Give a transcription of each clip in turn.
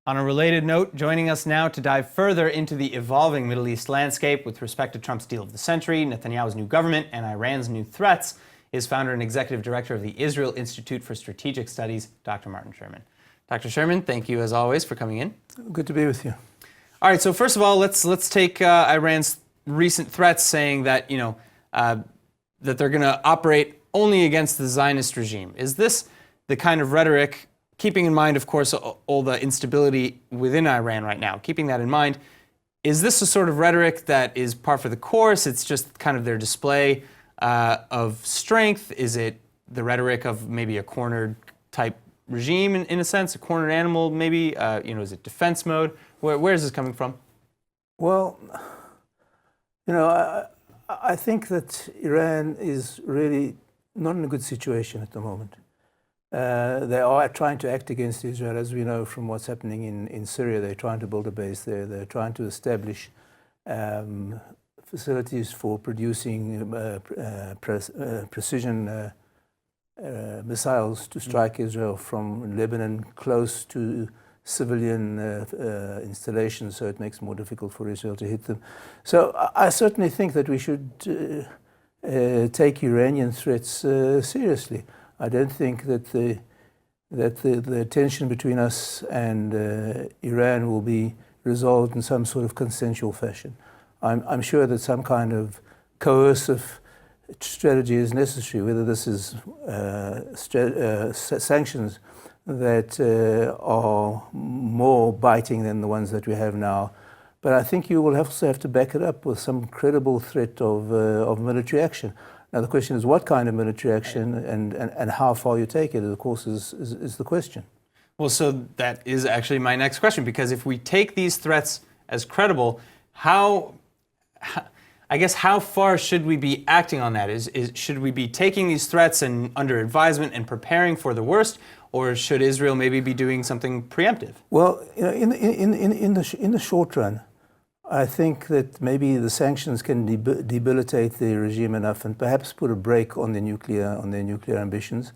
On a related note, joining us now to dive further into the evolving Middle East landscape with respect to Trump's deal of the century, Netanyahu's new government, and Iran's new threats, is founder and executive director of the Israel Institute for Strategic Studies, Dr. Martin Sherman. Dr. Sherman, thank you as always for coming in. Good to be with you. All right, so first of all, let's take Iran's recent threats saying that, that they're going to operate only against the Zionist regime. Is this the kind of rhetoric, keeping in mind, of course, all the instability within Iran right now, keeping that in mind, is this a sort of rhetoric that is par for the course? It's just kind of their display of strength? Is it the rhetoric of maybe a cornered type regime in a sense, a cornered animal maybe? Is it defense mode? Where is this coming from? Well, I think that Iran is really not in a good situation at the moment. They are trying to act against Israel, as we know from what's happening in Syria. They're trying to build a base there. They're trying to establish facilities for producing precision missiles to strike Israel from Lebanon close to civilian installations, so it makes it more difficult for Israel to hit them. So I certainly think that we should take Iranian threats seriously. I don't think that the tension between us and Iran will be resolved in some sort of consensual fashion. I'm sure that some kind of coercive strategy is necessary, whether this is sanctions that are more biting than the ones that we have now. But I think you will also have to back it up with some credible threat of military action. Now the question is what kind of military action and how far you take it, of course, is the question. Well, so that is actually my next question, because if we take these threats as credible, how far should we be acting on that? Should we be taking these threats and under advisement and preparing for the worst, or should Israel maybe be doing something preemptive? Well, in the short run, I think that maybe the sanctions can debilitate the regime enough and perhaps put a brake on their nuclear ambitions.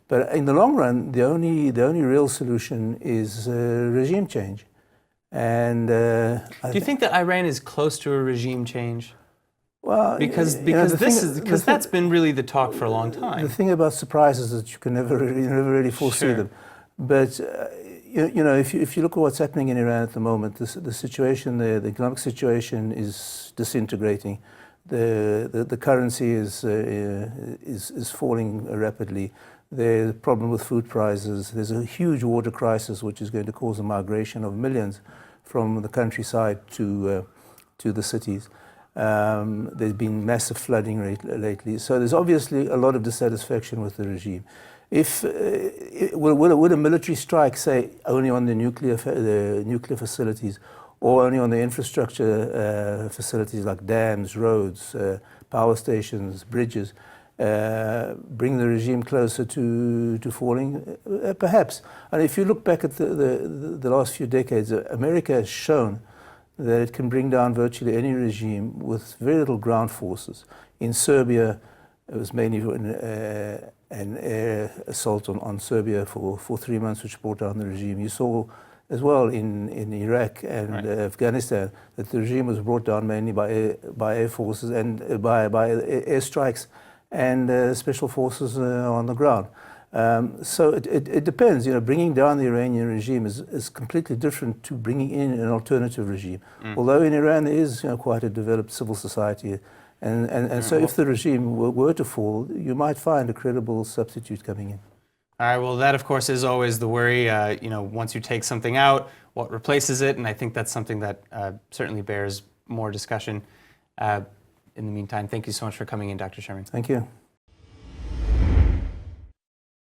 But in the long run, the only real solution is regime change. And do you think that Iran is close to a regime change? Well, because that's been really the talk for a long time. The thing about surprises is that you can never really foresee them. But if you look at what's happening in Iran at the moment, the situation there, the economic situation is disintegrating. The currency is falling rapidly. There's a problem with food prices. There's a huge water crisis, which is going to cause a migration of millions from the countryside to the cities. There's been massive flooding lately. So there's obviously a lot of dissatisfaction with the regime. Would a military strike, say, only on the nuclear facilities or only on the infrastructure facilities like dams, roads, power stations, bridges, bring the regime closer to falling? Perhaps. And if you look back at the last few decades, America has shown that it can bring down virtually any regime with very little ground forces. In Serbia, it was mainly an air assault on Serbia for 3 months, which brought down the regime. You saw as well in Iraq and Afghanistan that the regime was brought down mainly by air forces and by airstrikes and special forces on the ground. So it depends. Bringing down the Iranian regime is completely different to bringing in an alternative regime. Although in Iran there is quite a developed civil society, and so if the regime were to fall, you might find a credible substitute coming in. All right. Well, that of course is always the worry. Once you take something out, what replaces it? And I think that's something that certainly bears more discussion. In the meantime, thank you so much for coming in, Dr. Sherman. Thank you.